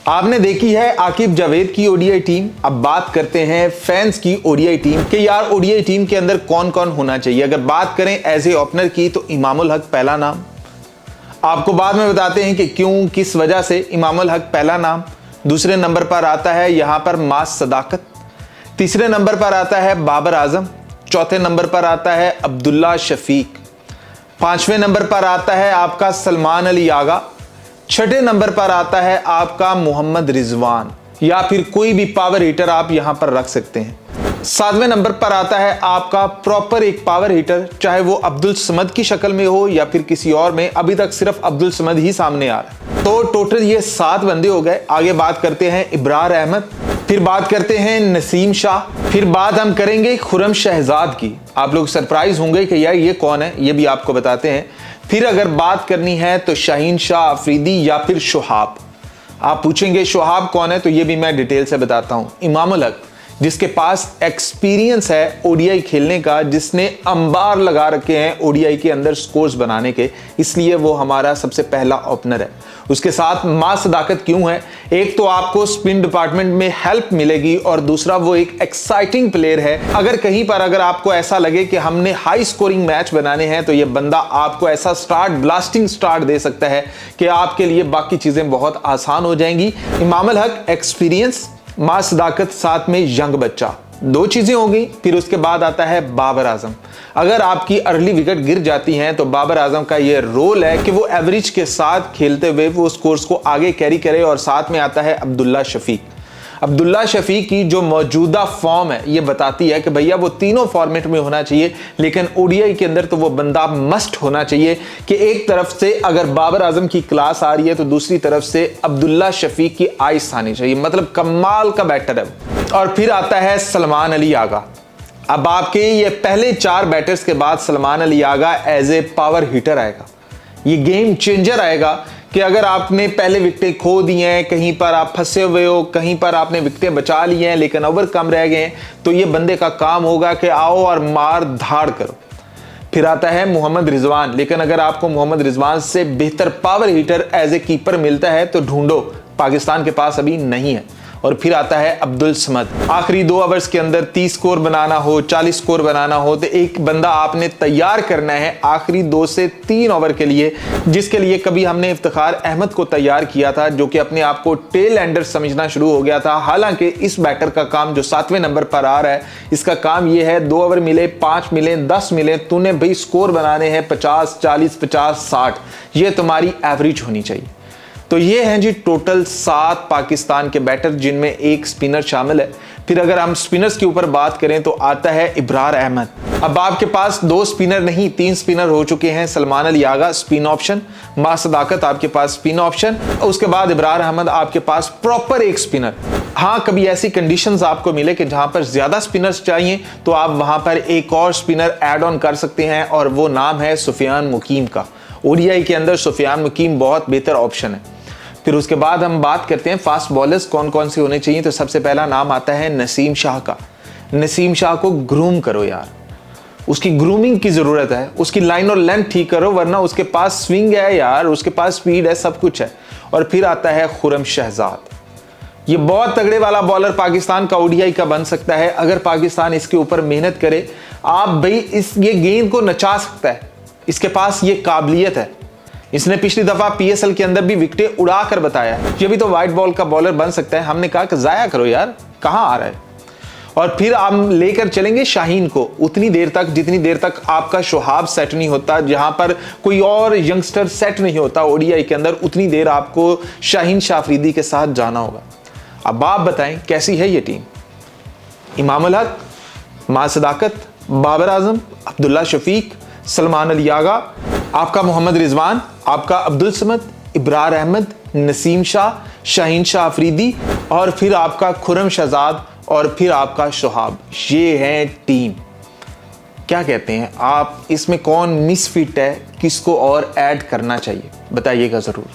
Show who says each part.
Speaker 1: आपने देखी है आकिब जावेद की ओडीआई टीम। अब बात करते हैं फैंस की ओडीआई टीम कि यार ओडीआई टीम के अंदर कौन कौन होना चाहिए। अगर बात करें एज ए ओपनर की तो इमामुल हक पहला नाम। आपको बाद में बताते हैं कि क्यों, किस वजह से इमामुल हक पहला नाम। दूसरे नंबर पर आता है यहां पर मास सदाकत। तीसरे नंबर पर आता है बाबर आजम। चौथे नंबर पर आता है अब्दुल्ला शफीक। पांचवें नंबर पर आता है आपका सलमान अली आगा। छठे नंबर पर आता है आपका मोहम्मद रिजवान, या फिर कोई भी पावर हिटर आप यहां पर रख सकते हैं। सातवें नंबर पर आता है आपका प्रॉपर एक पावर हिटर, चाहे वो अब्दुल समद की शक्ल में हो या फिर किसी और में। अभी तक सिर्फ अब्दुल समद ही सामने आ रहा है। तो टोटल ये 7 बंदे हो गए। आगे बात करते हैं इब्रार अहमद, फिर बात करते हैं नसीम शाह, फिर बात हम करेंगे खुरम शहजाद की। आप लोग सरप्राइज होंगे कि यार ये कौन है, ये भी आपको बताते हैं। फिर अगर बात करनी है तो शाहीन शाह अफरीदी या फिर शोहाब। आप पूछेंगे शोहाब कौन है, तो ये भी मैं डिटेल से बताता हूं। इमामुल हक, जिसके पास एक्सपीरियंस है ओडीआई खेलने का, जिसने अंबार लगा रखे हैं ओडीआई के अंदर स्कोर्स बनाने के, इसलिए वो हमारा सबसे पहला ओपनर है। उसके साथ मास सदाकत क्यों है? एक तो आपको स्पिन डिपार्टमेंट में हेल्प मिलेगी और दूसरा वो एक एक्साइटिंग प्लेयर है। अगर आपको ऐसा लगे कि हमने हाई स्कोरिंग मैच बनाने हैं तो ये बंदा आपको ऐसा ब्लास्टिंग स्टार्ट दे सकता है कि आपके लिए बाकी चीजें बहुत आसान हो जाएंगी। इमामुल हक एक्सपीरियंस, मास सदाकत, साथ में यंग बच्चा, 2 चीजें हो गई। फिर उसके बाद आता है बाबर आजम। अगर आपकी अर्ली विकेट गिर जाती हैं तो बाबर आजम का ये रोल है कि वो एवरेज के साथ खेलते हुए वो स्कोर्स को आगे कैरी करे। और साथ में आता है अब्दुल्ला शफीक। अब्दुल्ला शफीक की जो मौजूदा फॉर्म है ये बताती है कि भैया वो तीनों फॉर्मेट में होना चाहिए, लेकिन ओडीआई के अंदर तो वो बंदा मस्ट होना चाहिए कि एक तरफ से अगर बाबर आजम की क्लास आ रही है तो दूसरी तरफ से अब्दुल्ला शफीक की आइस आनी चाहिए। मतलब कमाल का बैटर है। और फिर आता है सलमान अली आगा। अब आपके ये पहले 4 बैटर्स के बाद Salman Ali Agha as a power hitter आएगा। ये गेम चेंजर आएगा कि अगर आपने पहले विकेटें खो दी हैं, कहीं पर आप फंसे हुए हो, कहीं पर आपने विकेटें बचा ली हैं लेकिन ओवर कम रह गए हैं, तो ये बंदे का काम होगा कि आओ और मार धाड़ करो। फिर आता है मोहम्मद रिजवान। लेकिन अगर आपको मोहम्मद रिजवान से बेहतर power hitter as a keeper मिलता है तो ढूंढो, पाकिस्तान के पास अभी नहीं है। और फिर आता है अब्दुल समद। आखिरी 2 ओवर्स के अंदर 30 स्कोर बनाना हो, 40 स्कोर बनाना हो तो एक बंदा आपने तैयार करना है आखिरी 2 से 3 ओवर के लिए, जिसके लिए कभी हमने इफ्तिखार अहमद को तैयार किया था, जो कि अपने आप को टेल एंडर समझना शुरू हो गया था। हालांकि इस बैटर का काम जो 7वें नंबर पर आ रहा है, इसका काम यह है 2 ओवर मिले, 5 मिले, 10 मिले, तूने भाई स्कोर बनाने हैं 50, 40, 50, 60। ये तुम्हारी एवरेज होनी चाहिए। तो ये हैं जी टोटल 7 पाकिस्तान के बैटर, जिनमें एक स्पिनर शामिल है। फिर अगर हम स्पिनर्स के ऊपर बात करें तो आता है इब्रार अहमद। अब आपके पास 2 स्पिनर नहीं 3 स्पिनर हो चुके हैं। सलमान अली आगा स्पिन ऑप्शन, मास सदाकत आपके पास स्पिन ऑप्शन, उसके बाद इब्रार अहमद आपके पास प्रॉपर एक स्पिनर। हाँ, कभी ऐसी कंडीशंस आपको मिले कि जहां पर ज्यादा स्पिनर्स चाहिए तो आप वहां पर एक और स्पिनर ऐड ऑन कर सकते हैं, और वो नाम है सुफियान मुकीम का। ओडीआई के अंदर सुफियान मुकीम बहुत बेहतर ऑप्शन है। फिर उसके बाद हम बात करते हैं फास्ट बॉलर्स कौन कौन से होने चाहिए। तो सबसे पहला नाम आता है नसीम शाह का। नसीम शाह को ग्रूम करो यार, उसकी ग्रूमिंग की जरूरत है। उसकी लाइन और लेंथ ठीक करो, वरना उसके पास स्विंग है यार, उसके पास स्पीड है, सब कुछ है। और फिर आता है खुरम शहजाद। ये बहुत तगड़े वाला बॉलर पाकिस्तान का ओडीआई का बन सकता है अगर पाकिस्तान इसके ऊपर मेहनत करे। आप भाई ये गेंद को नचा सकता है, इसके पास ये काबिलियत है। इसने पिछली दफा पीएसएल के अंदर भी विकेटें उड़ा कर बताया ये भी तो व्हाइट बॉल का बॉलर बन सकता है। हमने कहा कि जाया करो यार, कहां आ रहा है। और फिर हम लेकर चलेंगे शाहीन को उतनी देर तक जितनी देर तक आपका शोहाब सेट नहीं होता, जहां पर कोई और यंगस्टर सेट नहीं होता ओडीआई के अंदर, उतनी देर आपको शाहीन शाह अफरीदी के साथ जाना होगा। अब आप बताएं कैसी है ये टीम? इमामुल हक, मास सदाकत, बाबर आजम, अब्दुल्ला शफीक, सलमान अली आगा, आपका मोहम्मद रिजवान, आपका अब्दुल समद, इब्रार अहमद, नसीम शाह, शाहीन शाह अफरीदी, और फिर आपका खुरम शहजाद, और फिर आपका शोहाब। ये है टीम। क्या कहते हैं आप, इसमें कौन मिसफिट है, किसको और ऐड करना चाहिए, बताइएगा जरूर।